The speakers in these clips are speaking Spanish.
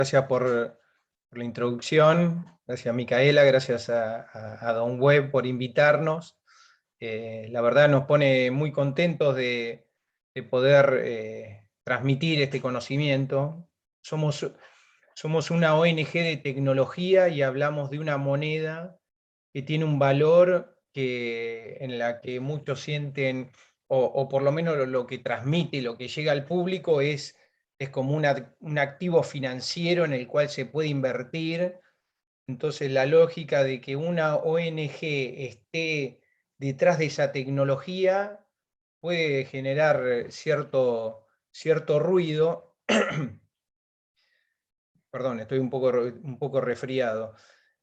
Gracias por la introducción, gracias a Micaela, gracias a Don Web por invitarnos. La verdad nos pone muy contentos de poder transmitir este conocimiento. Somos una ONG de tecnología y hablamos de una moneda que tiene un valor en la que muchos sienten, o por lo menos lo que transmite, lo que llega al público es como un activo financiero en el cual se puede invertir. Entonces la lógica de que una ONG esté detrás de esa tecnología puede generar cierto ruido. Perdón, estoy un poco resfriado.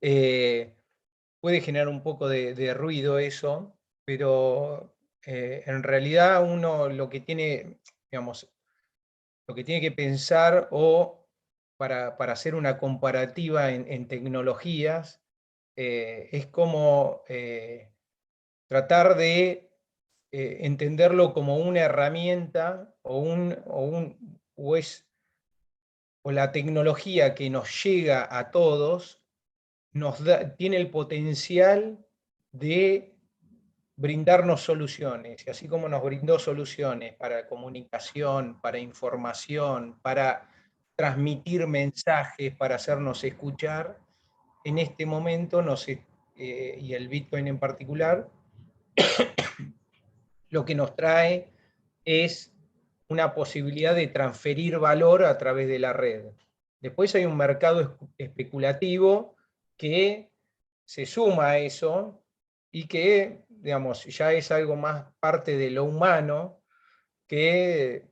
Puede generar un poco de ruido eso, pero en realidad uno lo que tiene, digamos, lo que tiene que pensar para hacer una comparativa en tecnologías es como tratar de entenderlo como una herramienta o la tecnología que nos llega a todos tiene el potencial de brindarnos soluciones, y así como nos brindó soluciones para comunicación, para información, para transmitir mensajes, para hacernos escuchar, en este momento y el Bitcoin en particular, lo que nos trae es una posibilidad de transferir valor a través de la red. Después hay un mercado especulativo que se suma a eso y que, digamos, ya es algo más parte de lo humano que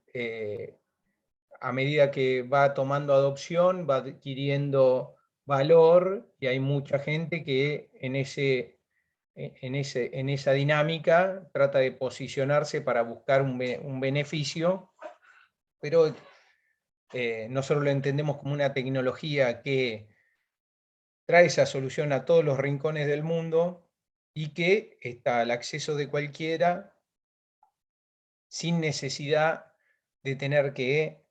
a medida que va tomando adopción, va adquiriendo valor, y hay mucha gente que en esa dinámica trata de posicionarse para buscar un beneficio, pero nosotros lo entendemos como una tecnología que trae esa solución a todos los rincones del mundo y que está al acceso de cualquiera sin necesidad de tener que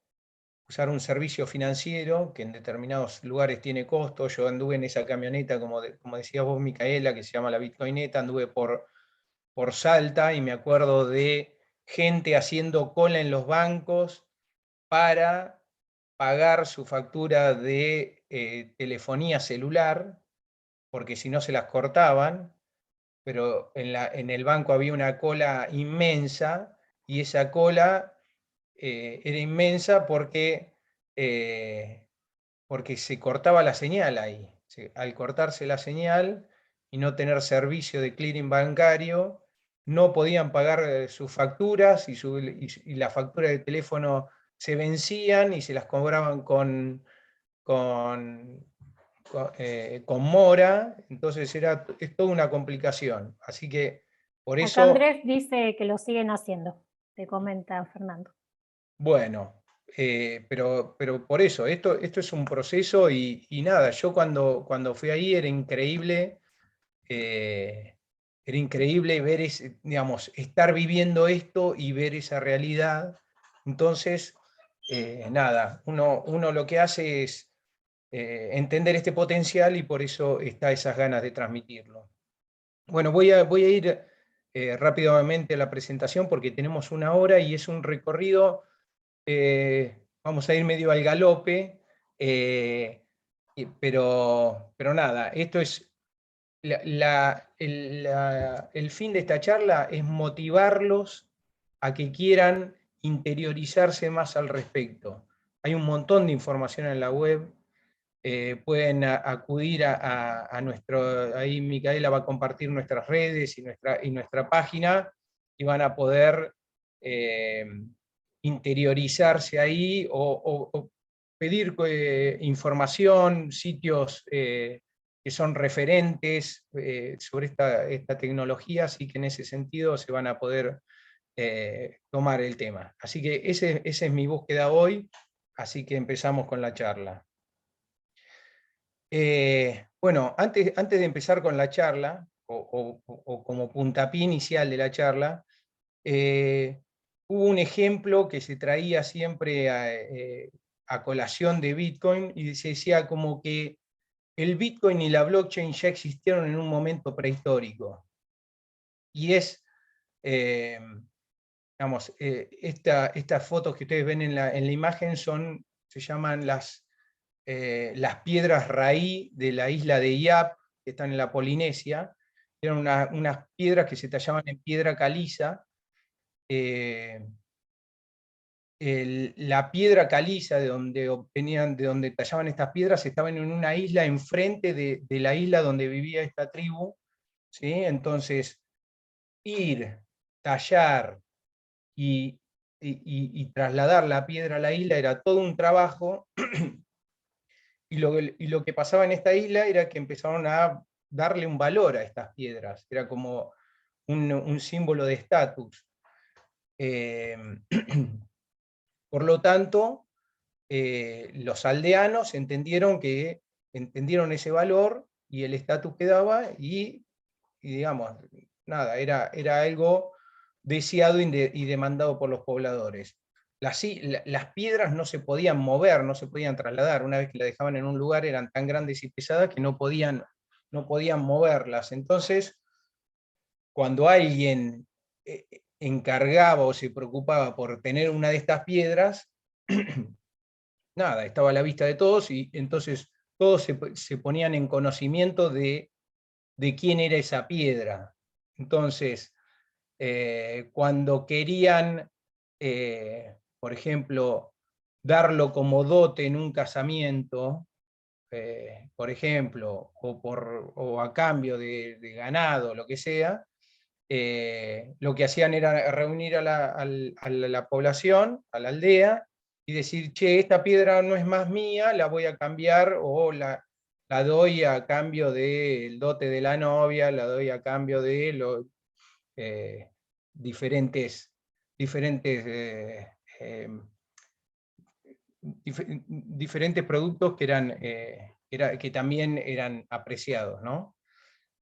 usar un servicio financiero que en determinados lugares tiene costo. Yo anduve en esa camioneta, como decías vos, Micaela, que se llama la Bitcoineta, anduve por Salta y me acuerdo de gente haciendo cola en los bancos para pagar su factura de telefonía celular, porque si no se las cortaban, pero en el banco había una cola inmensa, y esa cola era inmensa porque se cortaba la señal ahí. Al cortarse la señal y no tener servicio de clearing bancario, no podían pagar sus facturas, y las facturas de teléfono se vencían y se las cobraban con, con mora. Entonces es toda una complicación. Así que por Acá eso, Andrés dice que lo siguen haciendo, te comenta Fernando. bueno, pero por eso, esto es un proceso, y nada, yo cuando fui ahí eh, era increíble ver, digamos, estar viviendo esto y ver esa realidad. Entonces, nada, uno lo que hace es entender este potencial, y por eso está esas ganas de transmitirlo. Bueno, voy a ir rápidamente a la presentación porque tenemos una hora y es un recorrido. Vamos a ir medio al galope, pero nada, esto es el fin de esta charla es motivarlos a que quieran interiorizarse más al respecto. Hay un montón de información en la web. Pueden acudir a nuestro, ahí Micaela va a compartir nuestras redes y nuestra página, y van a poder eh, interiorizarse ahí, o pedir información, sitios que son referentes sobre esta tecnología, así que en ese sentido se van a poder tomar el tema. Así que esa es mi búsqueda hoy, así que empezamos con la charla. Bueno, antes de empezar con la charla, o como puntapié inicial de la charla, hubo un ejemplo que se traía siempre a colación de Bitcoin, y se decía como que el Bitcoin y la blockchain ya existieron en un momento prehistórico. Y es, digamos, estas fotos que ustedes ven en la imagen se llaman las piedras raí de la isla de Iap, que están en la Polinesia. Eran unas piedras que se tallaban en piedra caliza. La piedra caliza de donde tallaban estas piedras, estaban en una isla enfrente de la isla donde vivía esta tribu, ¿sí? Entonces, ir, tallar y trasladar la piedra a la isla era todo un trabajo, y lo que pasaba en esta isla era que empezaron a darle un valor a estas piedras, era como un símbolo de estatus. Por lo tanto, los aldeanos entendieron ese valor y el estatus que daba, y digamos, nada, era algo deseado y demandado por los pobladores. Las piedras no se podían mover, no se podían trasladar. Una vez que las dejaban en un lugar, eran tan grandes y pesadas que no podían moverlas. Entonces, cuando alguien encargaba o se preocupaba por tener una de estas piedras, nada, estaba a la vista de todos, y entonces todos se ponían en conocimiento de quién era esa piedra. Entonces, cuando querían, por ejemplo, darlo como dote en un casamiento, por ejemplo, o a cambio de ganado, lo que sea, lo que hacían era reunir a la población, a la aldea, y decir, che, esta piedra no es más mía, la voy a cambiar, o la doy a cambio del dote de la novia, la doy a cambio de los diferentes, diferentes productos que también eran apreciados, ¿no?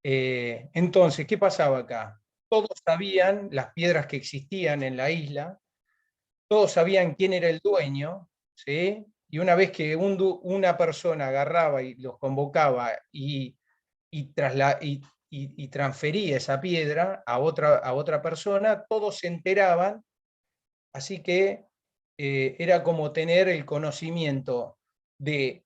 Entonces, ¿qué pasaba acá? Todos sabían las piedras que existían en la isla, todos sabían quién era el dueño, ¿sí? Y una vez que una persona agarraba y los convocaba y transfería esa piedra a otra persona, todos se enteraban, así que era como tener el conocimiento de,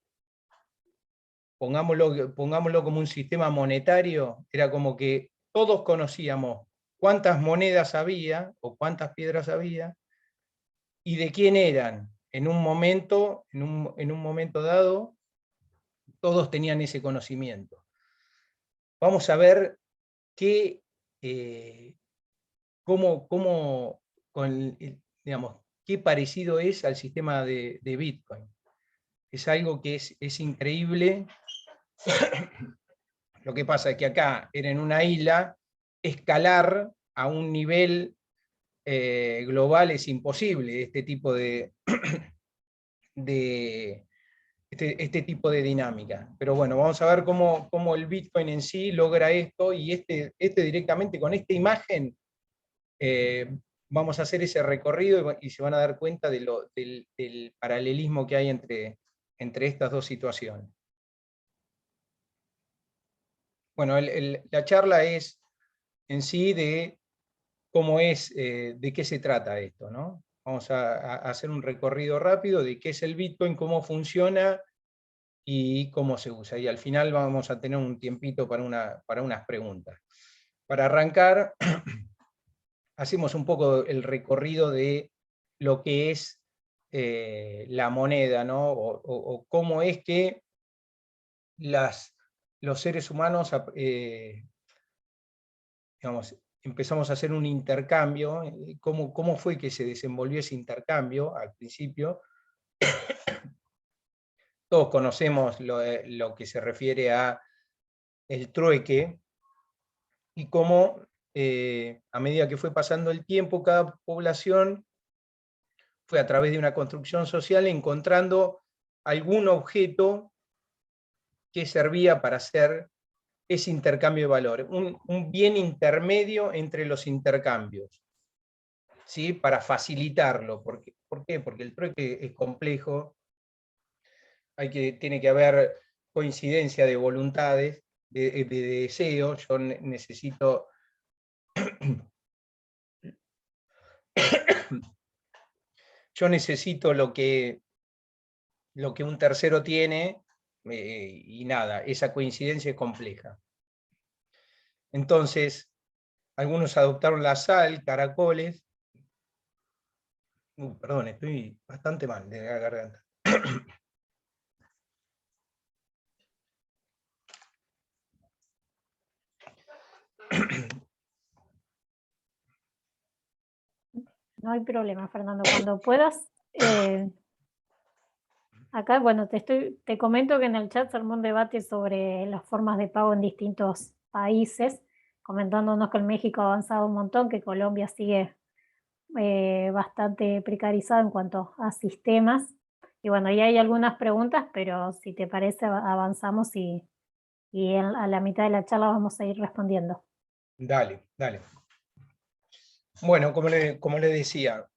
pongámoslo como un sistema monetario, era como que todos conocíamos cuántas monedas había o cuántas piedras había y de quién eran. En un momento dado, todos tenían ese conocimiento. Vamos a ver qué, digamos, qué parecido es al sistema de Bitcoin. Es algo que es increíble. Lo que pasa es que acá era en una isla, escalar a un nivel global es imposible, este tipo de tipo de dinámica. Pero bueno, vamos a ver cómo el Bitcoin en sí logra esto, y directamente con esta imagen vamos a hacer ese recorrido y se van a dar cuenta del paralelismo que hay entre estas dos situaciones. Bueno, la charla es en sí de cómo es, de qué se trata esto, ¿no? Vamos a hacer un recorrido rápido de qué es el Bitcoin, cómo funciona y cómo se usa. Y al final vamos a tener un tiempito para unas preguntas. Para arrancar, hacemos un poco el recorrido de lo que es la moneda, ¿no? O cómo es que los seres humanos digamos, empezamos a hacer un intercambio. ¿Cómo fue que se desenvolvió ese intercambio al principio? Todos conocemos lo que se refiere a el trueque, y cómo a medida que fue pasando el tiempo, cada población fue a través de una construcción social encontrando algún objeto que servía para hacer ese intercambio de valores, un bien intermedio entre los intercambios, ¿sí? Para facilitarlo. ¿Por qué? Porque el trueque es complejo, tiene que haber coincidencia de voluntades, de deseos. Yo necesito lo que un tercero tiene, y nada, esa coincidencia es compleja. Entonces, algunos adoptaron la sal, caracoles. Perdón, estoy bastante mal de la garganta. No hay problema, Fernando. Cuando puedas, acá, bueno, te comento que en el chat se armó un debate sobre las formas de pago en distintos países, comentándonos que en México ha avanzado un montón, que Colombia sigue bastante precarizado en cuanto a sistemas. Y bueno, ahí hay algunas preguntas, pero si te parece, avanzamos y a la mitad de la charla vamos a ir respondiendo. Dale, dale. Bueno, como le decía,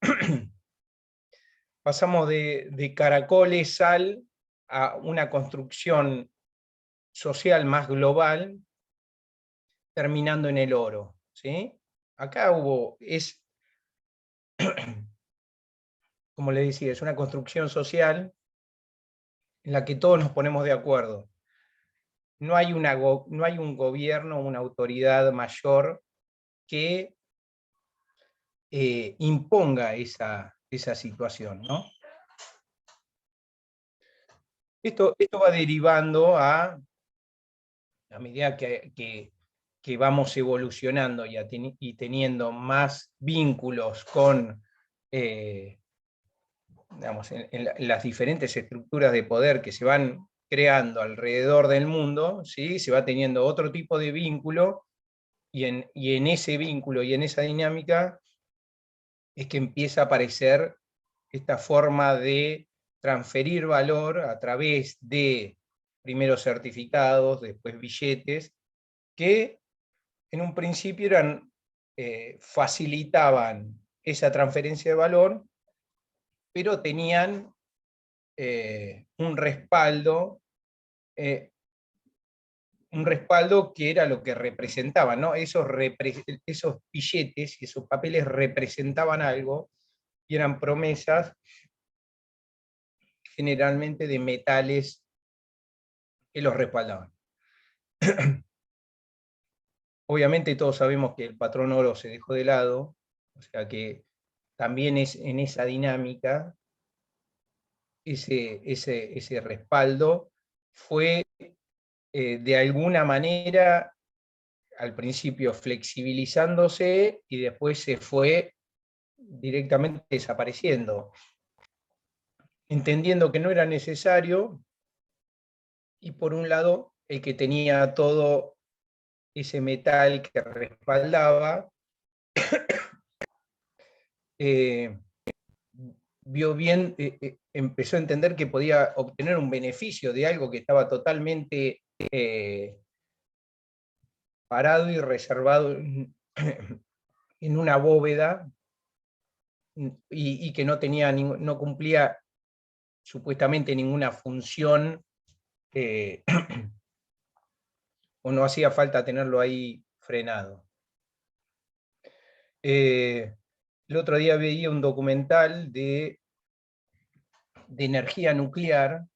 pasamos de caracoles, sal, a una construcción social más global, terminando en el oro, ¿sí? Acá como le decía, es una construcción social en la que todos nos ponemos de acuerdo. No hay un gobierno, una autoridad mayor que imponga esa situación, ¿no? Esto va derivando a medida que vamos evolucionando y teniendo más vínculos con, digamos, en las diferentes estructuras de poder que se van creando alrededor del mundo, ¿sí? Se va teniendo otro tipo de vínculo, y en ese vínculo y en esa dinámica es que empieza a aparecer esta forma de transferir valor a través de primero certificados, después billetes, que en un principio facilitaban esa transferencia de valor, pero tenían eh, un respaldo que era lo que representaban, ¿no? Esos billetes y esos papeles representaban algo, y eran promesas generalmente de metales que los respaldaban. Obviamente todos sabemos que el patrón oro se dejó de lado, o sea que también es en esa dinámica, ese respaldo fue de alguna manera al principio flexibilizándose y después se fue directamente desapareciendo, entendiendo que no era necesario, y por un lado el que tenía todo ese metal que respaldaba, eh, vio bien, empezó a entender que podía obtener un beneficio de algo que estaba totalmente parado y reservado en una bóveda, y que no cumplía supuestamente ninguna función, eh, o no hacía falta tenerlo ahí frenado. El otro día veía un documental de energía nuclear,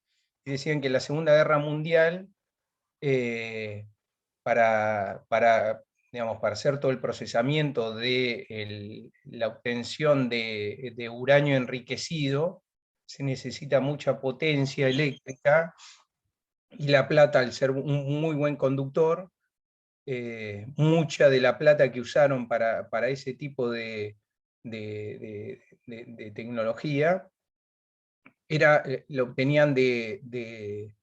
y decían que en la Segunda Guerra Mundial, digamos, para hacer todo el procesamiento de la obtención de uranio enriquecido, se necesita mucha potencia eléctrica, y la plata, al ser un muy buen conductor, mucha de la plata que usaron para ese tipo de tecnología lo obtenían de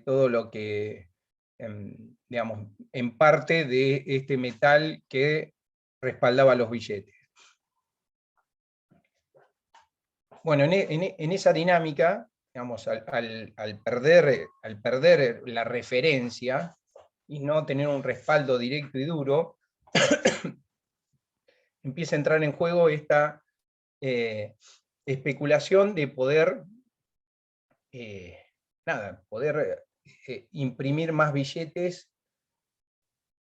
todo lo que, digamos, en parte de este metal que respaldaba los billetes. Bueno, en esa dinámica, digamos, al perder la referencia y no tener un respaldo directo y duro, empieza a entrar en juego esta especulación de poder nada, poder imprimir más billetes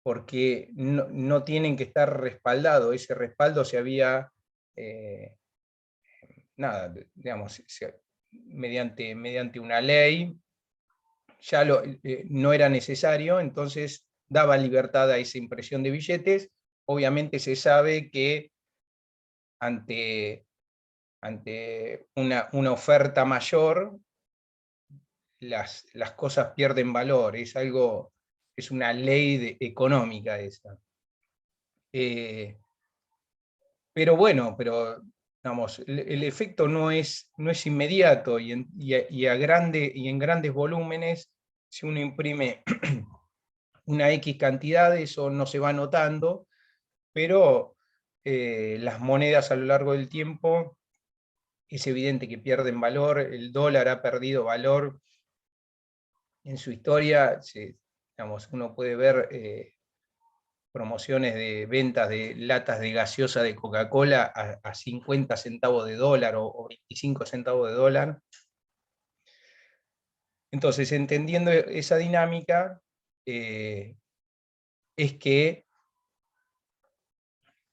porque no tienen que estar respaldados. Ese respaldo se había, nada, digamos, mediante una ley, ya no era necesario, entonces daba libertad a esa impresión de billetes. Obviamente se sabe que ante una oferta mayor, las cosas pierden valor, es una ley económica esa. Pero bueno, vamos, el efecto no es inmediato y en grandes volúmenes, si uno imprime una X cantidad, eso no se va notando, pero las monedas a lo largo del tiempo es evidente que pierden valor. El dólar ha perdido valor en su historia. Digamos, uno puede ver promociones de ventas de latas de gaseosa de Coca-Cola a 50 centavos de dólar o 25 centavos de dólar. Entonces, entendiendo esa dinámica, es que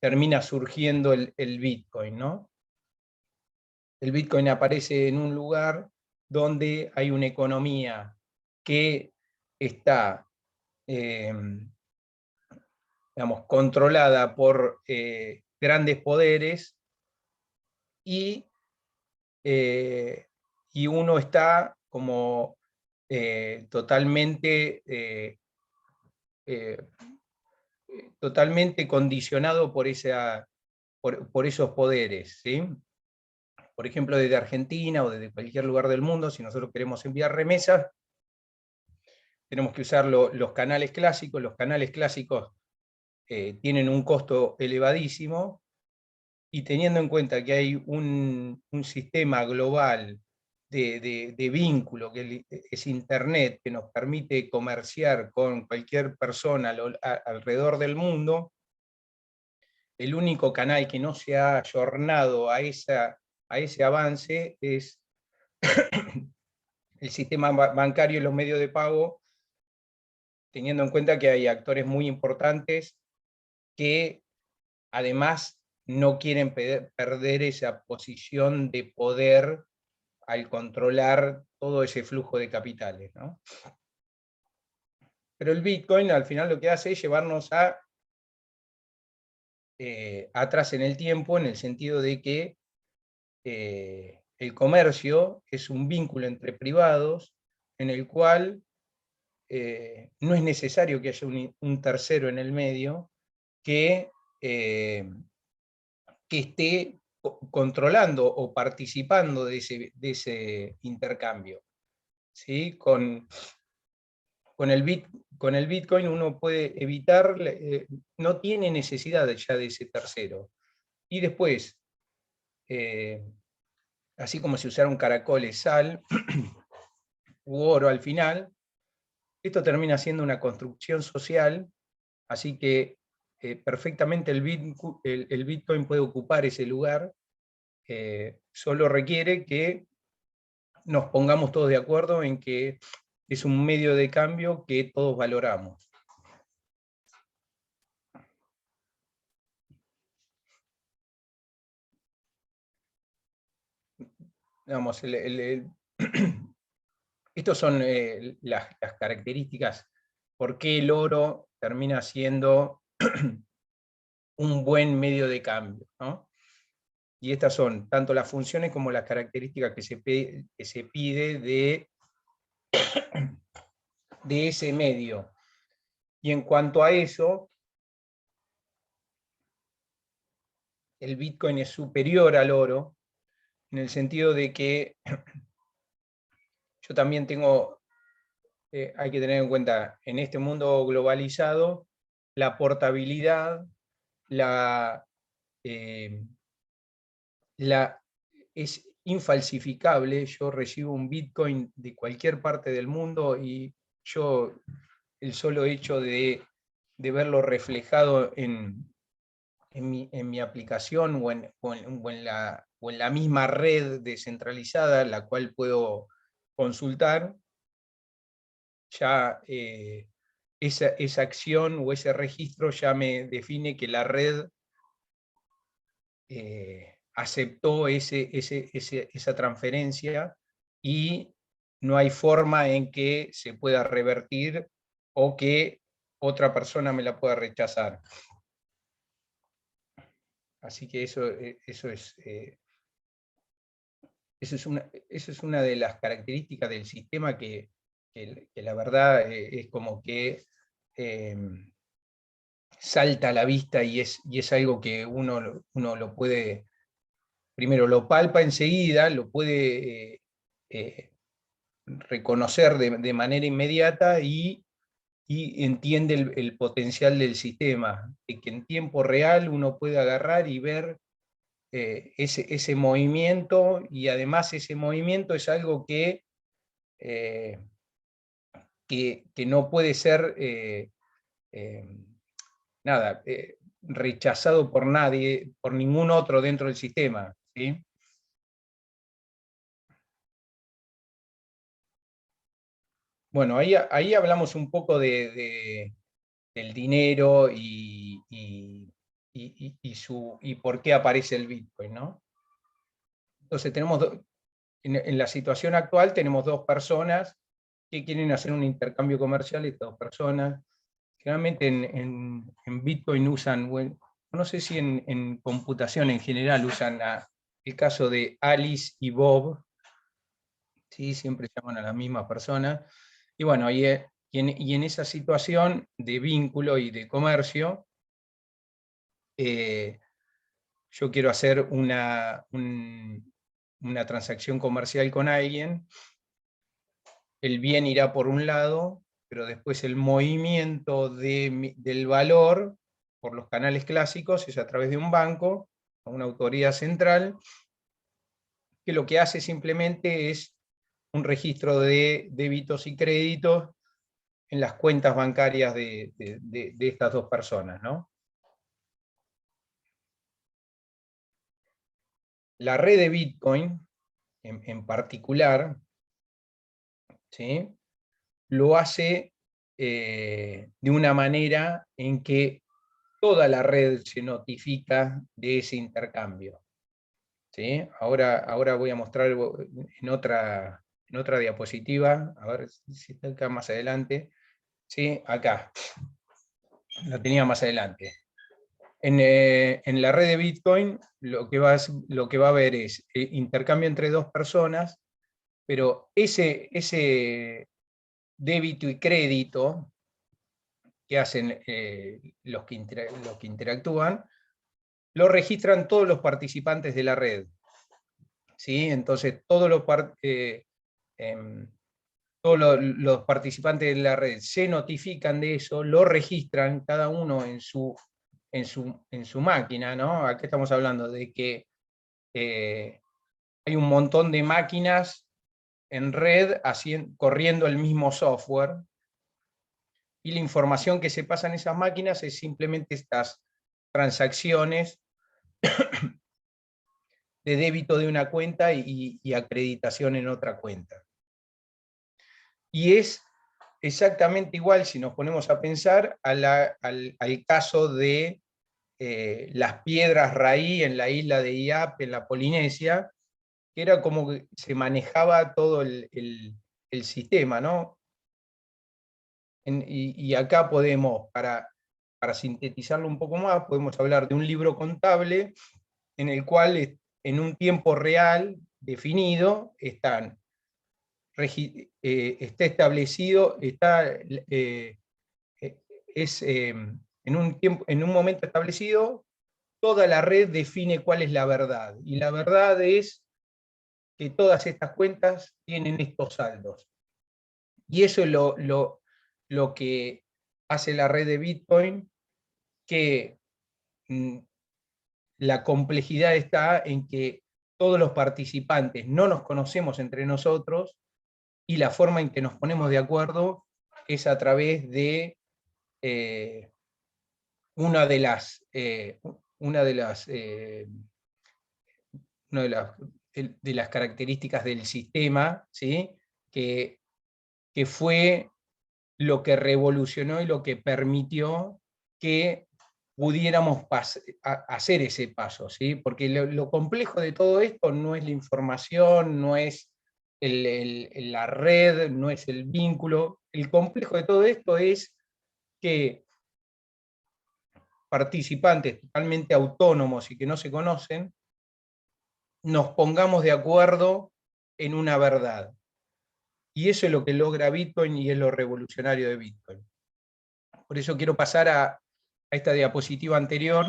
termina surgiendo el Bitcoin, ¿no? El Bitcoin aparece en un lugar donde hay una economía que está, digamos, controlada por grandes poderes y, y uno está como eh, totalmente condicionado por esos poderes, ¿sí? Por ejemplo, desde Argentina o desde cualquier lugar del mundo, si nosotros queremos enviar remesas, tenemos que usar los canales clásicos. Los canales clásicos tienen un costo elevadísimo, y teniendo en cuenta que hay un sistema global de vínculo, que es Internet, que nos permite comerciar con cualquier persona alrededor del mundo, el único canal que no se ha ayornado a ese avance es el sistema bancario y los medios de pago, teniendo en cuenta que hay actores muy importantes que además no quieren perder esa posición de poder al controlar todo ese flujo de capitales, ¿no? Pero el Bitcoin al final lo que hace es llevarnos atrás en el tiempo, en el sentido de que el comercio es un vínculo entre privados en el cual no es necesario que haya un tercero en el medio que, que esté controlando o participando de ese intercambio, ¿sí? Con el Bitcoin uno puede evitar, no tiene necesidad ya de ese tercero. Y después, así como si usara un caracol es sal u oro al final, esto termina siendo una construcción social, así que perfectamente el Bitcoin puede ocupar ese lugar. Solo requiere que nos pongamos todos de acuerdo en que es un medio de cambio que todos valoramos. Digamos, estos son las características por qué el oro termina siendo un buen medio de cambio, ¿no? Y estas son tanto las funciones como las características que se pide de ese medio. Y en cuanto a eso, el Bitcoin es superior al oro, en el sentido de que yo también hay que tener en cuenta, en este mundo globalizado, la portabilidad, eh, es infalsificable. Yo recibo un Bitcoin de cualquier parte del mundo y el solo hecho de verlo reflejado en mi aplicación o en la misma red descentralizada, la cual puedo consultar, ya esa acción o ese registro ya me define que la red aceptó esa transferencia y no hay forma en que se pueda revertir o que otra persona me la pueda rechazar. Así que eso es una de las características del sistema que la verdad es como que salta a la vista y es algo que uno lo puede, primero lo palpa enseguida, lo puede reconocer de manera inmediata y entiende el potencial del sistema, de que en tiempo real uno puede agarrar y ver ese movimiento, y además ese movimiento es algo eh, que no puede ser nada, rechazado por nadie, por ningún otro dentro del sistema, ¿sí? Bueno, ahí hablamos un poco del dinero y por qué aparece el Bitcoin, ¿no? Entonces en la situación actual tenemos dos personas que quieren hacer un intercambio comercial, estas dos personas. Generalmente en Bitcoin usan, bueno, no sé si en computación en general usan el caso de Alice y Bob, ¿sí? Siempre llaman a la misma persona. Y bueno, y en esa situación de vínculo y de comercio, yo quiero hacer una transacción comercial con alguien, el bien irá por un lado, pero después el movimiento del valor por los canales clásicos es a través de un banco, una autoridad central, que lo que hace simplemente es un registro de débitos y créditos en las cuentas bancarias de estas dos personas, ¿no? La red de Bitcoin, en particular, ¿sí?, lo hace de una manera en que toda la red se notifica de ese intercambio, ¿sí? Ahora voy a mostrar en otra diapositiva, a ver si está acá más adelante, ¿sí? Acá, la tenía más adelante. En la red de Bitcoin lo que va a haber es intercambio entre dos personas, pero ese débito y crédito que hacen los que interactúan, lo registran todos los participantes de la red, ¿sí? Entonces todos los participantes de la red se notifican de eso, lo registran cada uno en su máquina, ¿no? Aquí estamos hablando de que hay un montón de máquinas en red corriendo el mismo software, y la información que se pasa en esas máquinas es simplemente estas transacciones de débito de una cuenta y acreditación en otra cuenta. Y es exactamente igual, si nos ponemos a pensar, al caso de las piedras raíz en la isla de Iap, en la Polinesia, que era como que se manejaba todo el sistema, ¿no? Y acá podemos, para sintetizarlo un poco más, podemos hablar de un libro contable en el cual en un tiempo real definido está establecido, en un momento establecido, toda la red define cuál es la verdad. Y la verdad es que todas estas cuentas tienen estos saldos. Y eso es lo que hace la red de Bitcoin, que la complejidad está en que todos los participantes no nos conocemos entre nosotros, y la forma en que nos ponemos de acuerdo es a través de una de las, de las características del sistema, ¿sí?, que fue lo que revolucionó y lo que permitió que pudiéramos hacer ese paso, ¿sí? Porque lo complejo de todo esto no es la información, no es la red, no es el vínculo. El complejo de todo esto es que participantes totalmente autónomos y que no se conocen, nos pongamos de acuerdo en una verdad. Y eso es lo que logra Bitcoin y es lo revolucionario de Bitcoin. Por eso quiero pasar a esta diapositiva anterior,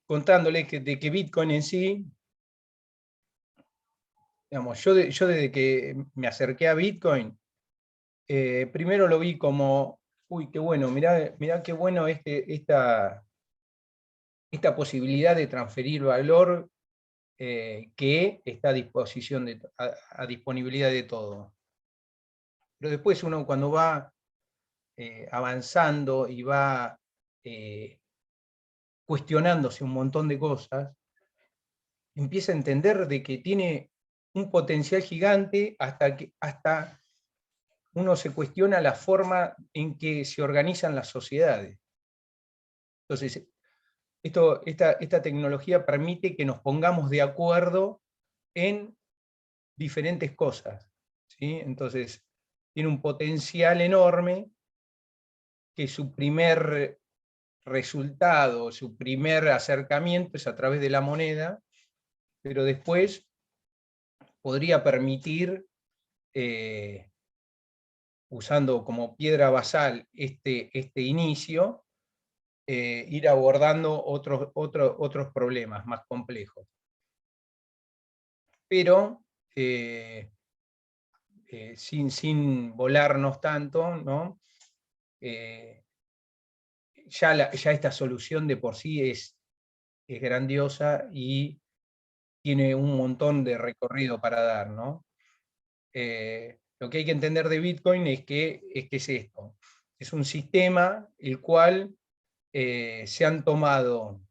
contándoles de que Bitcoin en sí, digamos, yo desde que me acerqué a Bitcoin, primero lo vi como, uy, qué bueno, mirá qué bueno esta posibilidad de transferir valor que está a disposición a disponibilidad de todo. Pero después uno cuando va avanzando y va cuestionándose un montón de cosas, empieza a entender de que tiene un potencial gigante hasta uno se cuestiona la forma en que se organizan las sociedades. Entonces, esta tecnología permite que nos pongamos de acuerdo en diferentes cosas, ¿sí? Entonces, tiene un potencial enorme que su primer resultado, su primer acercamiento es a través de la moneda, pero después podría permitir, usando como piedra basal este inicio, ir abordando otros problemas más complejos. Pero sin volarnos tanto, ¿no? Ya esta solución de por sí es grandiosa y tiene un montón de recorrido para dar, ¿no? Lo que hay que entender de Bitcoin es que es esto. Es un sistema el cual se han tomado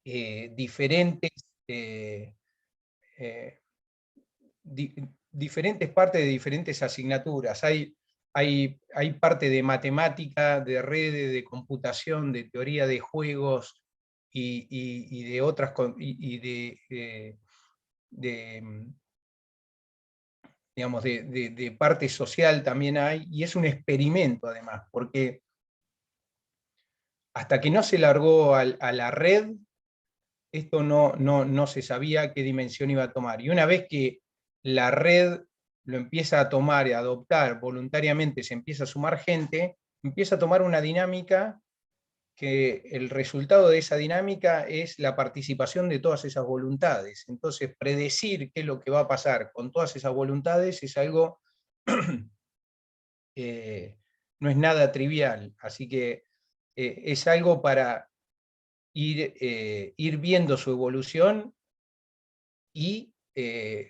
diferentes, eh, diferentes partes de diferentes asignaturas. Hay parte de matemática, de redes, de computación, de teoría de juegos y de otras, digamos, de parte social también hay, y es un experimento además, porque hasta que no se largó a la red, esto no se sabía qué dimensión iba a tomar. Y una vez que la red lo empieza a tomar y a adoptar voluntariamente, se empieza a sumar gente, empieza a tomar una dinámica que el resultado de esa dinámica es la participación de todas esas voluntades. Entonces, predecir qué es lo que va a pasar con todas esas voluntades es algo, no es nada trivial. Así que es algo para ir viendo su evolución y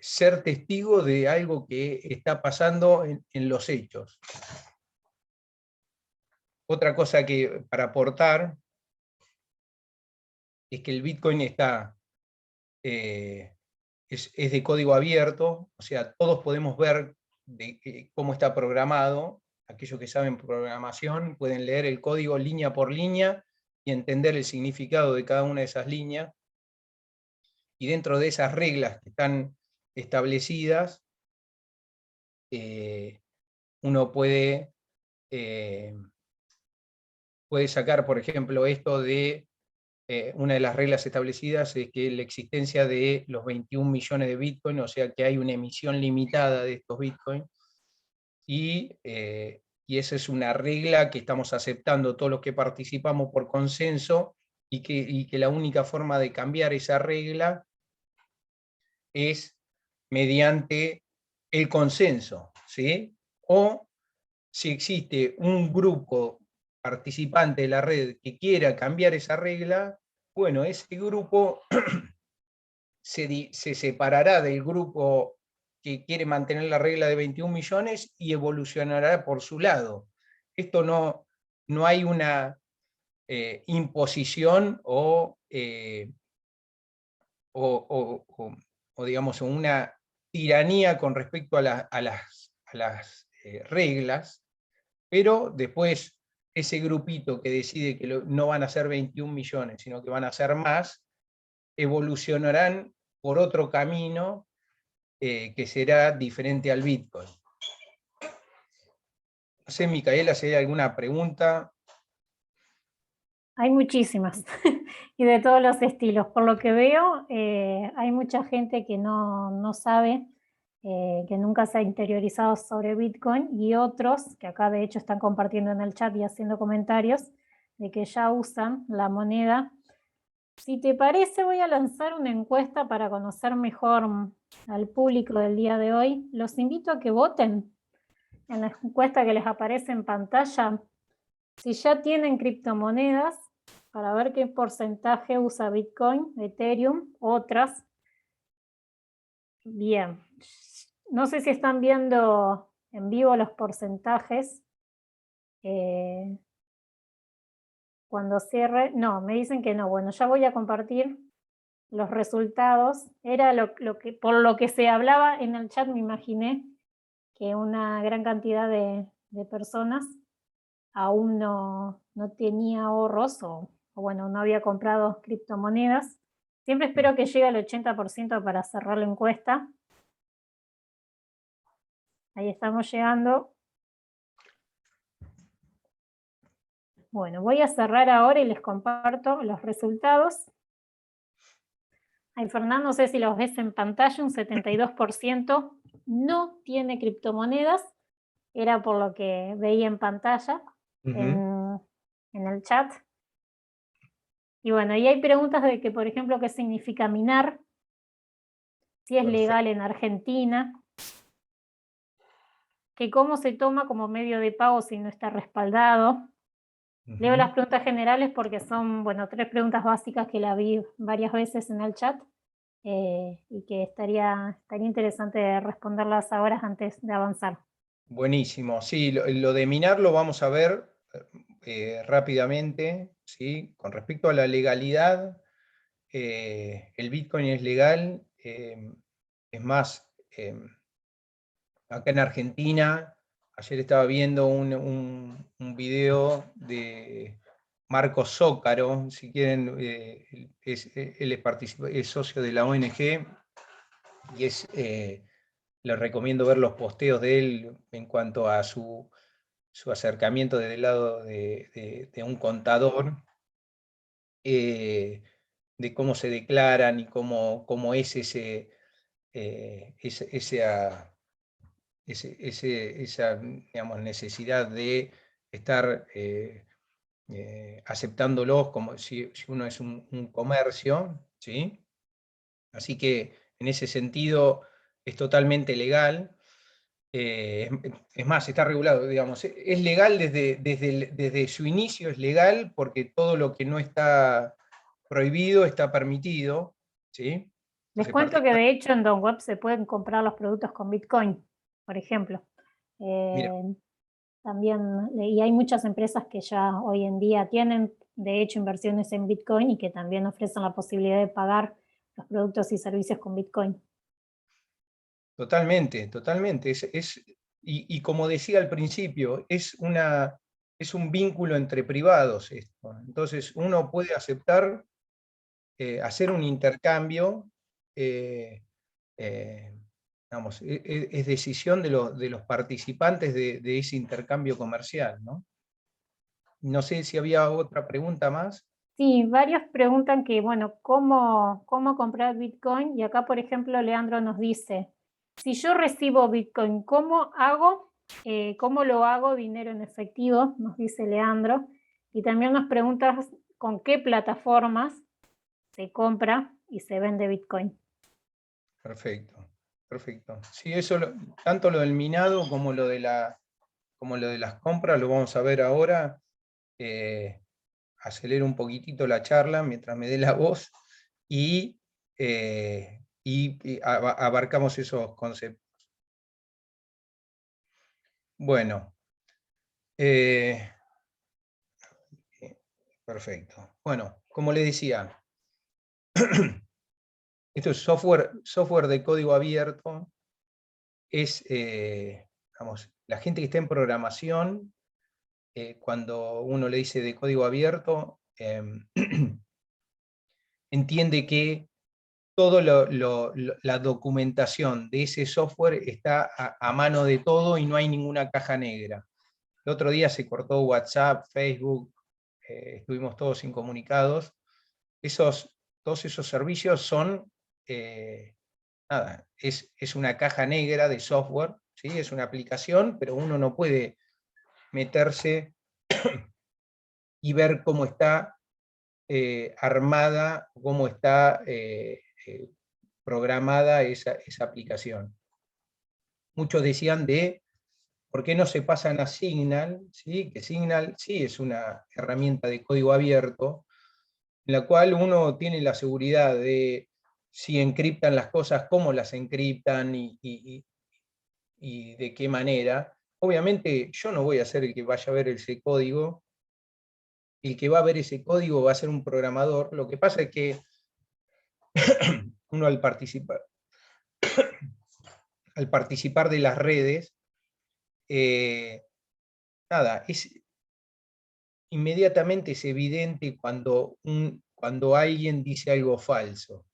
ser testigo de algo que está pasando en los hechos. Otra cosa que para aportar es que el Bitcoin es de código abierto, o sea, todos podemos ver cómo está programado. Aquellos que saben programación pueden leer el código línea por línea y entender el significado de cada una de esas líneas. Y dentro de esas reglas que están establecidas, uno puede sacar, por ejemplo, esto de una de las reglas establecidas es que la existencia de los 21 millones de Bitcoin, o sea que hay una emisión limitada de estos Bitcoin, y esa es una regla que estamos aceptando todos los que participamos por consenso, y que la única forma de cambiar esa regla es mediante el consenso, ¿sí? O si existe un grupo participante de la red que quiera cambiar esa regla, bueno, ese grupo se separará del grupo que quiere mantener la regla de 21 millones y evolucionará por su lado. Esto no hay una imposición o digamos, una tiranía con respecto a las reglas, pero después ese grupito que decide que no van a ser 21 millones, sino que van a ser más, evolucionarán por otro camino que será diferente al Bitcoin. No sé, Micaela, si hay alguna pregunta. Hay muchísimas y de todos los estilos. Por lo que veo, hay mucha gente que no sabe, que nunca se ha interiorizado sobre Bitcoin, y otros que acá de hecho están compartiendo en el chat y haciendo comentarios de que ya usan la moneda. Si te parece, voy a lanzar una encuesta para conocer mejor al público del día de hoy. Los invito a que voten en la encuesta que les aparece en pantalla si ya tienen criptomonedas, para ver qué porcentaje usa Bitcoin, Ethereum, otras. Bien, no sé si están viendo en vivo los porcentajes. Cuando cierre, no, me dicen que no. Bueno, ya voy a compartir los resultados. Era por lo que se hablaba en el chat, me imaginé que una gran cantidad de personas aún no tenía ahorros o bueno, no había comprado criptomonedas. Siempre espero que llegue al 80% para cerrar la encuesta. Ahí estamos llegando. Bueno, voy a cerrar ahora y les comparto los resultados. Ay, Fernando, no sé si los ves en pantalla, un 72% no tiene criptomonedas. Era por lo que veía en pantalla, en el chat. Y bueno, y hay preguntas de que, por ejemplo, ¿qué significa minar? Si es legal en Argentina, que cómo se toma como medio de pago si no está respaldado. Leo las preguntas generales porque son, bueno, 3 preguntas básicas que la vi varias veces en el chat y que estaría interesante responderlas ahora antes de avanzar. Buenísimo, sí, lo de minar lo vamos a ver rápidamente, ¿sí? Con respecto a la legalidad, el Bitcoin es legal, es más, acá en Argentina, ayer estaba viendo un video de Marcos Zócaro, si quieren, él es socio de la ONG y les recomiendo ver los posteos de él en cuanto a su acercamiento desde el lado de un contador, de cómo se declaran y cómo es esa digamos, necesidad de estar aceptándolos como si uno es un comercio, ¿sí? Así que en ese sentido es totalmente legal. Es más, está regulado, digamos, es legal desde su inicio, es legal porque todo lo que no está prohibido está permitido, ¿sí? Les Entonces, cuento que de hecho en Don Web se pueden comprar los productos con Bitcoin, por ejemplo. mira, También, y hay muchas empresas que ya hoy en día tienen, de hecho, inversiones en Bitcoin y que también ofrecen la posibilidad de pagar los productos y servicios con Bitcoin. totalmente, totalmente. Y como decía al principio, es un vínculo entre privados esto. Entonces uno puede aceptar hacer un intercambio, digamos, es decisión de los participantes de ese intercambio comercial, ¿no? No sé si había otra pregunta más. Sí, varios preguntan que, bueno, ¿cómo comprar Bitcoin? Y acá, por ejemplo, Leandro nos dice, si yo recibo Bitcoin, ¿cómo hago? ¿Cómo lo hago dinero en efectivo? Nos dice Leandro. Y también nos pregunta con qué plataformas se compra y se vende Bitcoin. Perfecto, perfecto. Sí, eso, tanto lo del minado como lo de las compras, lo vamos a ver ahora. Acelero un poquitito la charla mientras me dé la voz y abarcamos esos conceptos. Bueno, perfecto. Bueno, como le decía, esto es software de código abierto, es Vamos, la gente que está en programación, cuando uno le dice de código abierto, entiende que toda la documentación de ese software está a mano de todo y no hay ninguna caja negra. El otro día se cortó WhatsApp, Facebook, estuvimos todos incomunicados. Todos esos servicios son, nada, es una caja negra de software, ¿sí? Es una aplicación, pero uno no puede meterse y ver cómo está armada, cómo está programada esa aplicación. Muchos decían de por qué no se pasan a Signal, ¿sí? Que Signal sí es una herramienta de código abierto, en la cual uno tiene la seguridad de si encriptan las cosas, cómo las encriptan y de qué manera. Obviamente yo no voy a ser el que vaya a ver ese código, el que va a ver ese código va a ser un programador. Lo que pasa es que uno al participar de las redes, nada, inmediatamente es evidente cuando alguien dice algo falso.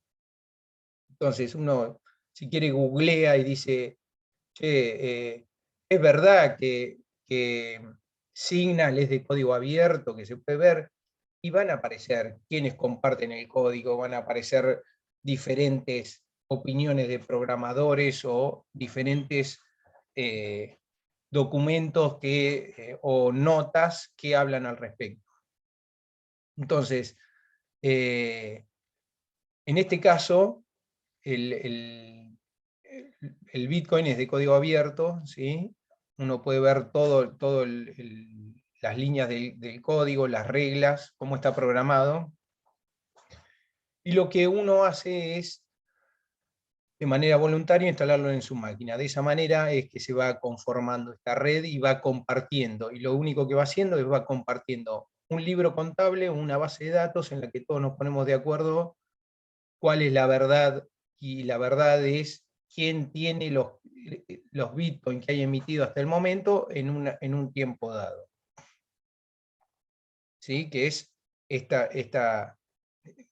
Entonces uno, si quiere, googlea y dice, che, es verdad que Signal es de código abierto, que se puede ver, y van a aparecer quienes comparten el código, van a aparecer diferentes opiniones de programadores o diferentes documentos o notas que hablan al respecto. Entonces, en este caso, el Bitcoin es de código abierto, ¿sí? Uno puede ver todo las líneas del código, las reglas, cómo está programado. Y lo que uno hace es, de manera voluntaria, instalarlo en su máquina. De esa manera es que se va conformando esta red y va compartiendo. Y lo único que va haciendo es va compartiendo un libro contable, una base de datos en la que todos nos ponemos de acuerdo cuál es la verdad, y la verdad es quién tiene los Bitcoin que hay emitido hasta el momento en un tiempo dado. ¿Sí? Que es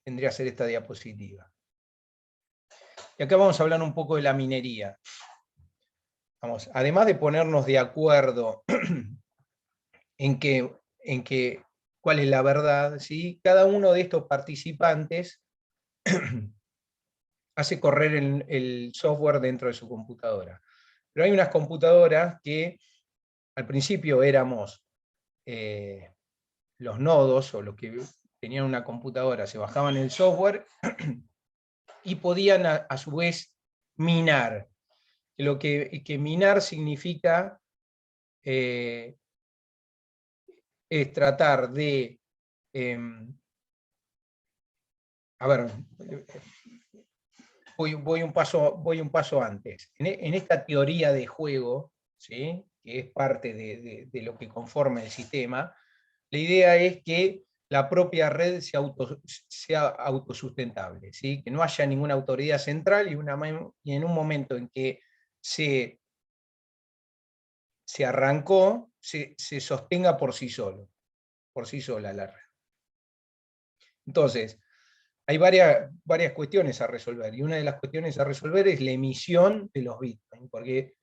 tendría que ser esta diapositiva. Y acá vamos a hablar un poco de la minería. Vamos, además de ponernos de acuerdo en cuál es la verdad, ¿sí? Cada uno de estos participantes hace correr el software dentro de su computadora. Pero hay unas computadoras que al principio éramos los nodos, o los que tenían una computadora, se bajaban el software y podían a su vez minar. Que minar significa es tratar de, a ver, voy un paso antes. En esta teoría de juego, ¿sí? Que es parte de lo que conforma el sistema, la idea es que la propia red sea autosustentable, ¿sí? Que no haya ninguna autoridad central y en un momento en que se arrancó, se sostenga por sí sola la red. Entonces, hay varias cuestiones a resolver, y una de las cuestiones a resolver es la emisión de los Bitcoin, porque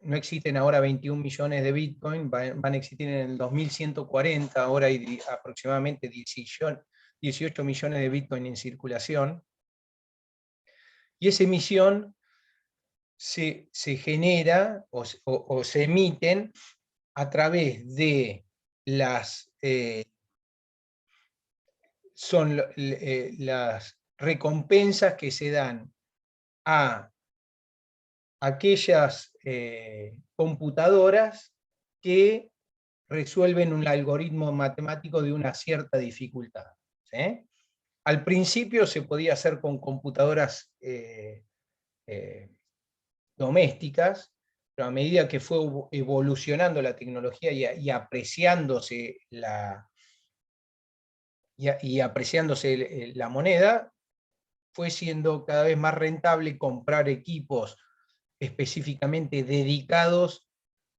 no existen ahora 21 millones de Bitcoin, van a existir en el 2140, ahora hay aproximadamente 18 millones de Bitcoin en circulación, y esa emisión se genera o se emiten a través de las recompensas que se dan a aquellas computadoras que resuelven un algoritmo matemático de una cierta dificultad, ¿sí? Al principio se podía hacer con computadoras domésticas, pero a medida que fue evolucionando la tecnología y apreciándose la moneda, fue siendo cada vez más rentable comprar equipos específicamente dedicados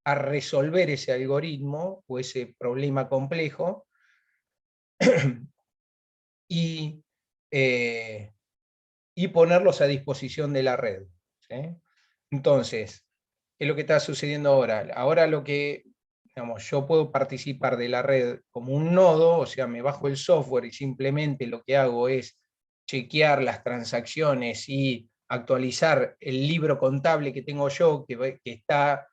a resolver ese algoritmo o ese problema complejo, y ponerlos a disposición de la red, ¿sí? Entonces, ¿qué es lo que está sucediendo ahora? Ahora lo que, digamos, yo puedo participar de la red como un nodo, o sea, me bajo el software y simplemente lo que hago es chequear las transacciones y actualizar el libro contable que tengo yo, que está,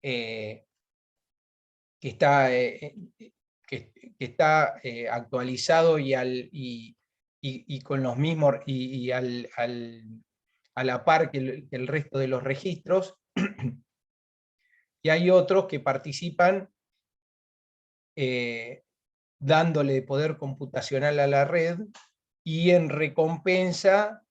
que está, que está actualizado y con los mismos, a la par que el resto de los registros. Y hay otros que participan dándole poder computacional a la red, y en recompensa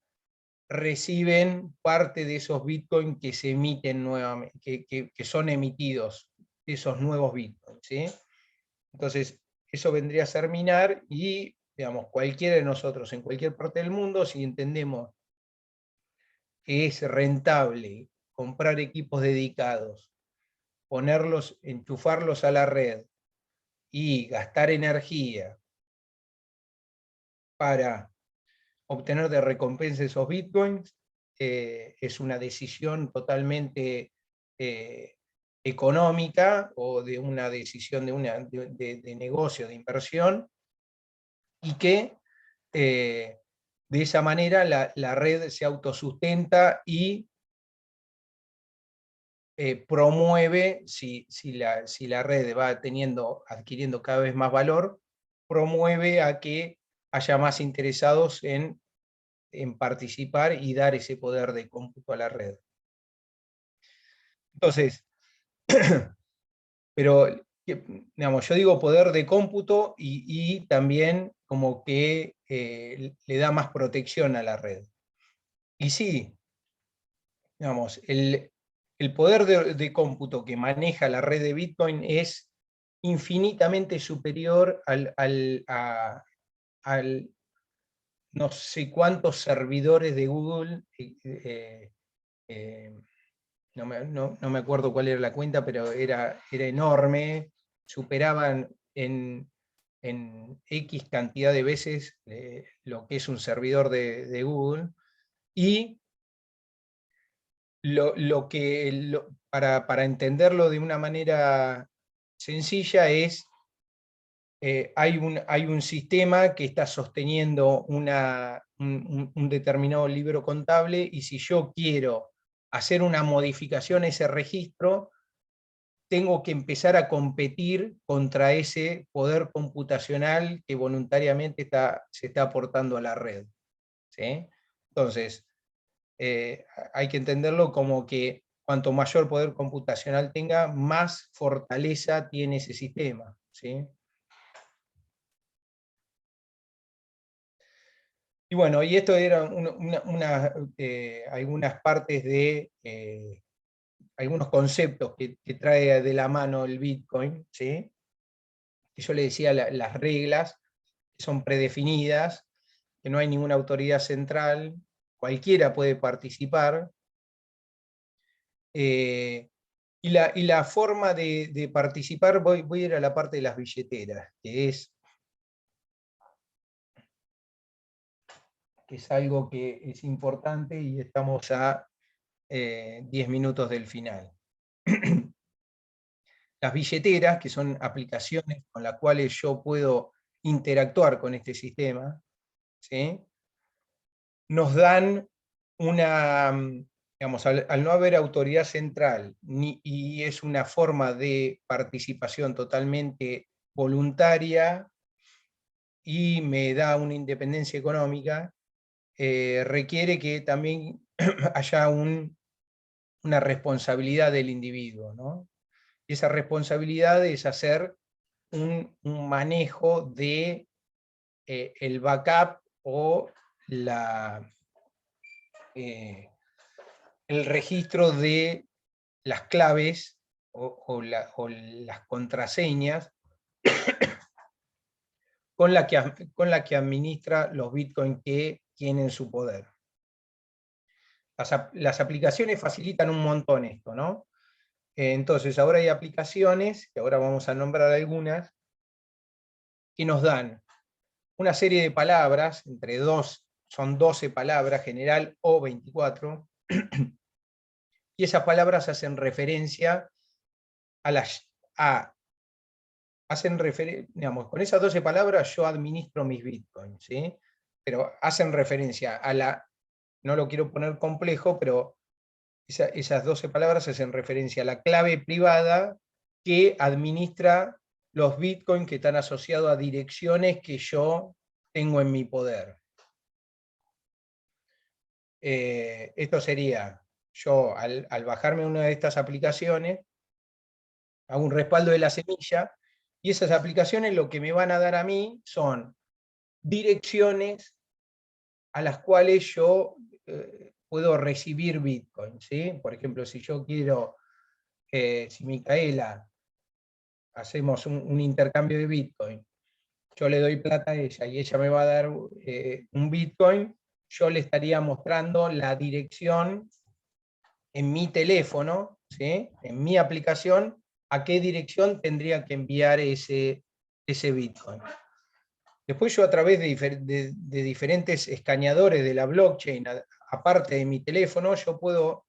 reciben parte de esos bitcoins que se emiten nuevamente, que son emitidos, de esos nuevos bitcoins, ¿sí? Entonces, eso vendría a ser minar, y digamos, cualquiera de nosotros en cualquier parte del mundo, si entendemos que es rentable comprar equipos dedicados, ponerlos, enchufarlos a la red y gastar energía para obtener de recompensa esos bitcoins, es una decisión totalmente económica, o de una decisión de negocio, de inversión, y que de esa manera la red se autosustenta y promueve, si la red va adquiriendo cada vez más valor, promueve a que haya más interesados en participar y dar ese poder de cómputo a la red. Entonces, pero digamos, yo digo poder de cómputo, y también como que le da más protección a la red. Y sí, digamos, el poder de cómputo que maneja la red de Bitcoin es infinitamente superior al no sé cuántos servidores de Google, no me acuerdo cuál era la cuenta, pero era enorme, superaban en X cantidad de veces lo que es un servidor de Google. Y para entenderlo de una manera sencilla es, hay un sistema que está sosteniendo un determinado libro contable, y si yo quiero hacer una modificación a ese registro, tengo que empezar a competir contra ese poder computacional que voluntariamente se está aportando a la red, ¿sí? Entonces, hay que entenderlo como que cuanto mayor poder computacional tenga, más fortaleza tiene ese sistema, ¿sí? Y bueno, y esto eran algunas partes de algunos conceptos que trae de la mano el Bitcoin, ¿sí? Que yo le decía, las reglas que son predefinidas, que no hay ninguna autoridad central, cualquiera puede participar. Y la forma de participar, voy a ir a la parte de las billeteras, que es algo que es importante, y estamos a 10 minutos del final. Las billeteras, que son aplicaciones con las cuales yo puedo interactuar con este sistema, ¿sí? Nos dan digamos, al no haber autoridad central, y es una forma de participación totalmente voluntaria, y me da una independencia económica, requiere que también haya una responsabilidad del individuo, ¿no? Y esa responsabilidad es hacer un manejo de el backup, o el registro de las claves, o las contraseñas con la que administra los bitcoins que tiene en su poder. las aplicaciones facilitan un montón esto, ¿no? Entonces, ahora hay aplicaciones, que ahora vamos a nombrar algunas, que nos dan una serie de palabras, son 12 palabras general o 24, y esas palabras hacen referencia a las... digamos, con esas 12 palabras yo administro mis bitcoins, ¿sí? Pero hacen referencia a no lo quiero poner complejo, pero esas 12 palabras hacen referencia a la clave privada que administra los bitcoins que están asociados a direcciones que yo tengo en mi poder. Esto sería, yo al bajarme una de estas aplicaciones, hago un respaldo de la semilla, y esas aplicaciones lo que me van a dar a mí son direcciones a las cuales yo puedo recibir Bitcoin, ¿sí? Por ejemplo, si yo quiero, si Micaela hacemos un intercambio de Bitcoin, yo le doy plata a ella y ella me va a dar un Bitcoin, yo le estaría mostrando la dirección en mi teléfono, ¿sí? En mi aplicación, a qué dirección tendría que enviar ese Bitcoin. Después yo a través de diferentes escaneadores de la blockchain, aparte de mi teléfono, yo puedo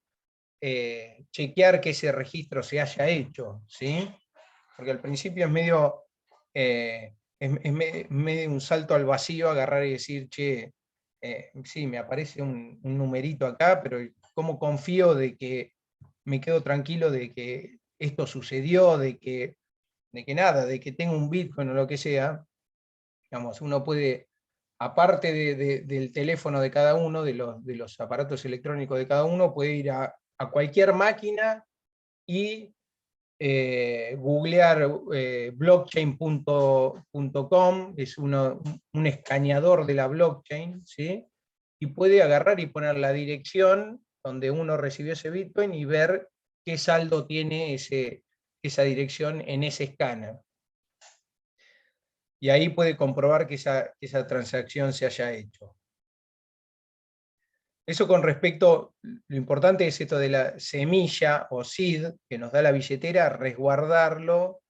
chequear que ese registro se haya hecho, ¿sí? Porque al principio es medio, medio un salto al vacío agarrar y decir, che, sí, me aparece un numerito acá, pero ¿cómo confío de que me quedo tranquilo de que esto sucedió, de que nada, de que tengo un Bitcoin o lo que sea? Digamos, uno puede, aparte del teléfono de cada uno, de los aparatos electrónicos de cada uno, puede ir a cualquier máquina y googlear blockchain.com, es un escaneador de la blockchain, ¿sí? Y puede agarrar y poner la dirección donde uno recibió ese Bitcoin y ver qué saldo tiene esa dirección en ese escáner. Y ahí puede comprobar que esa transacción se haya hecho. Eso con respecto, lo importante es esto de la semilla o seed que nos da la billetera, resguardarlo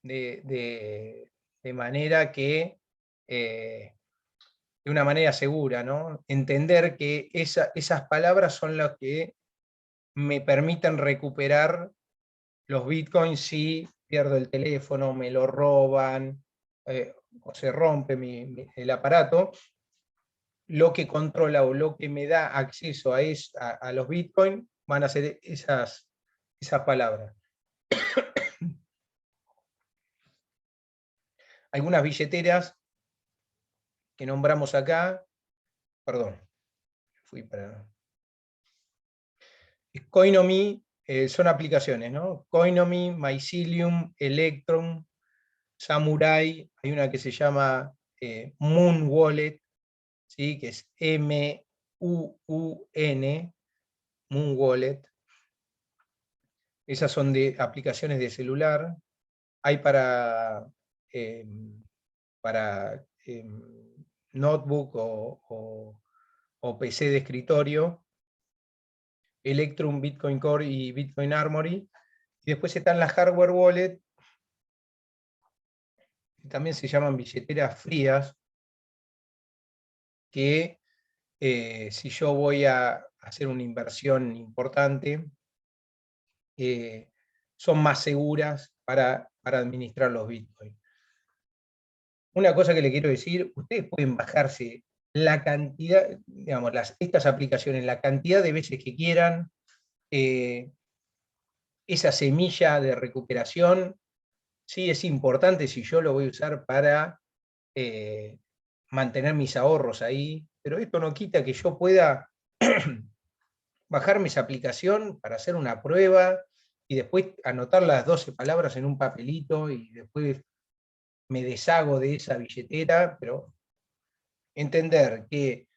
de manera que, de una manera segura, ¿no? Entender que esas palabras son las que me permiten recuperar los bitcoins si pierdo el teléfono, me lo roban, o se rompe el aparato. Lo que controla o lo que me da acceso a los bitcoins van a ser esas palabras. Algunas billeteras que nombramos acá, perdón, fui para... Coinomi son aplicaciones, ¿no? Coinomi, Mycelium, Electrum, Samurai, hay una que se llama Moon Wallet, ¿sí? Que es M-U-U-N, Moon Wallet. Esas son de aplicaciones de celular. Hay para notebook o PC de escritorio, Electrum, Bitcoin Core y Bitcoin Armory. Y después están las hardware wallet, que también se llaman billeteras frías, que si yo voy a hacer una inversión importante, son más seguras para administrar los bitcoins. Una cosa que le quiero decir, ustedes pueden bajarse la cantidad, digamos, estas aplicaciones, la cantidad de veces que quieran, esa semilla de recuperación, sí es importante si yo lo voy a usar para mantener mis ahorros ahí, pero esto no quita que yo pueda bajarme esa aplicación para hacer una prueba y después anotar las 12 palabras en un papelito y después me deshago de esa billetera, pero entender que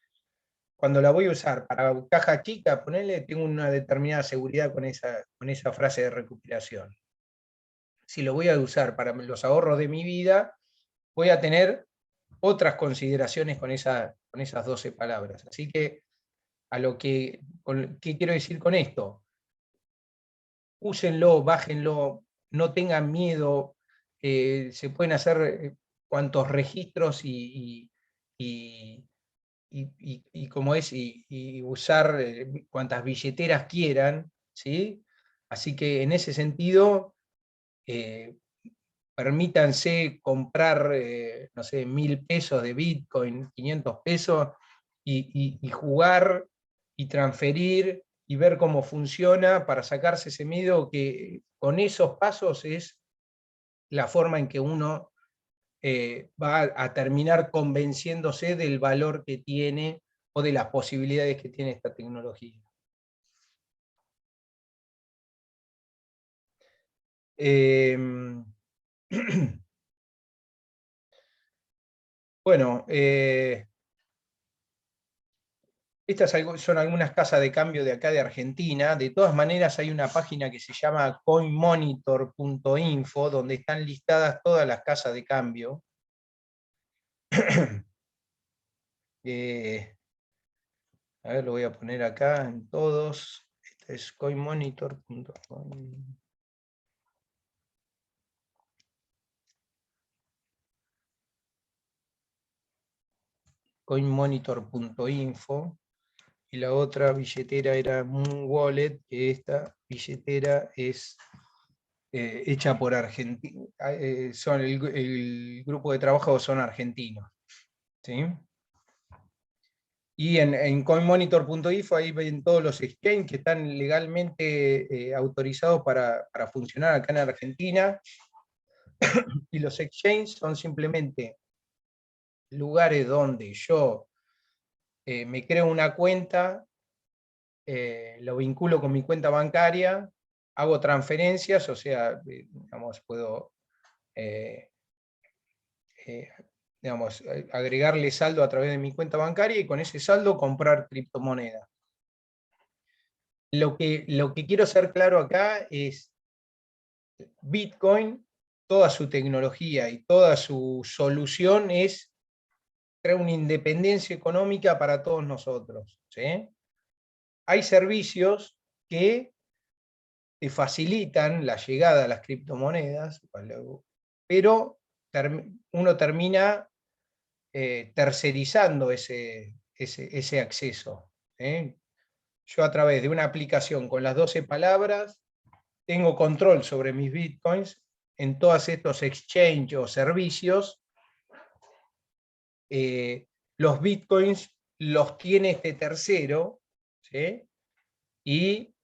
cuando la voy a usar para caja chica, ponerle, tengo una determinada seguridad con esa frase de recuperación. Si lo voy a usar para los ahorros de mi vida, voy a tener otras consideraciones con esas 12 palabras. Así que ¿qué quiero decir con esto? Úsenlo, bájenlo, no tengan miedo, se pueden hacer cuantos registros como es, y usar cuantas billeteras quieran, ¿sí? Así que en ese sentido, permítanse comprar, no sé, 1.000 pesos de Bitcoin, 500 pesos, y jugar y transferir y ver cómo funciona para sacarse ese miedo, que con esos pasos es la forma en que uno va a terminar convenciéndose del valor que tiene o de las posibilidades que tiene esta tecnología. Bueno, estas son algunas casas de cambio de acá de Argentina. De todas maneras, hay una página que se llama coinmonitor.info, donde están listadas todas las casas de cambio. A ver, lo voy a poner acá en todos. Este es coinmonitor.com. coinmonitor.info, y la otra billetera era Moon Wallet, que esta billetera es hecha por Argentina, son el grupo de trabajo son argentinos, ¿sí? Y en coinmonitor.info ahí ven todos los exchanges que están legalmente autorizados para funcionar acá en Argentina, y los exchanges son simplemente lugares donde yo me creo una cuenta, lo vinculo con mi cuenta bancaria, hago transferencias, o sea, digamos, puedo digamos, agregarle saldo a través de mi cuenta bancaria y con ese saldo comprar criptomonedas. Lo que quiero hacer claro acá es Bitcoin, toda su tecnología y toda su solución es crear una independencia económica para todos nosotros, ¿sí? Hay servicios que te facilitan la llegada a las criptomonedas, pero uno termina tercerizando ese acceso. Yo, a través de una aplicación con las 12 palabras, tengo control sobre mis bitcoins en todos estos exchanges o servicios. Los bitcoins los tiene este tercero, ¿sí? Y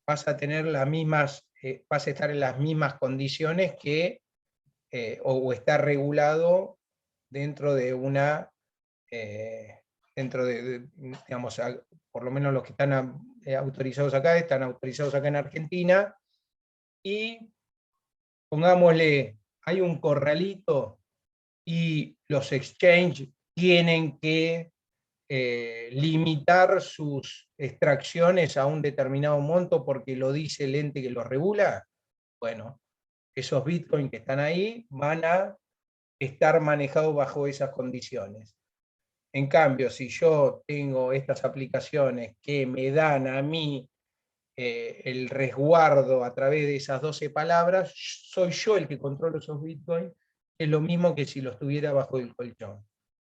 vas a tener vas a estar en las mismas condiciones que, o está regulado dentro de una, digamos, por lo menos los que están autorizados acá, están autorizados acá en Argentina, y pongámosle, hay un corralito y los exchanges tienen que limitar sus extracciones a un determinado monto porque lo dice el ente que los regula. Bueno, esos bitcoins que están ahí van a estar manejados bajo esas condiciones. En cambio, si yo tengo estas aplicaciones que me dan a mí el resguardo a través de esas 12 palabras, soy yo el que controlo esos bitcoins, es lo mismo que si los tuviera bajo el colchón.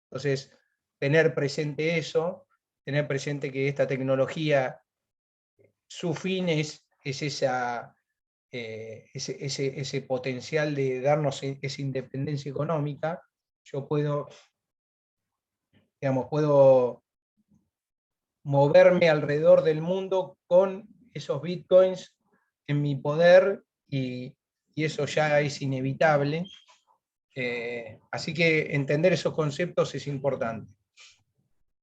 Entonces, tener presente eso, tener presente que esta tecnología, su fin es ese potencial de darnos esa independencia económica. Yo puedo moverme alrededor del mundo con esos bitcoins en mi poder, y eso ya es inevitable. Así que entender esos conceptos es importante.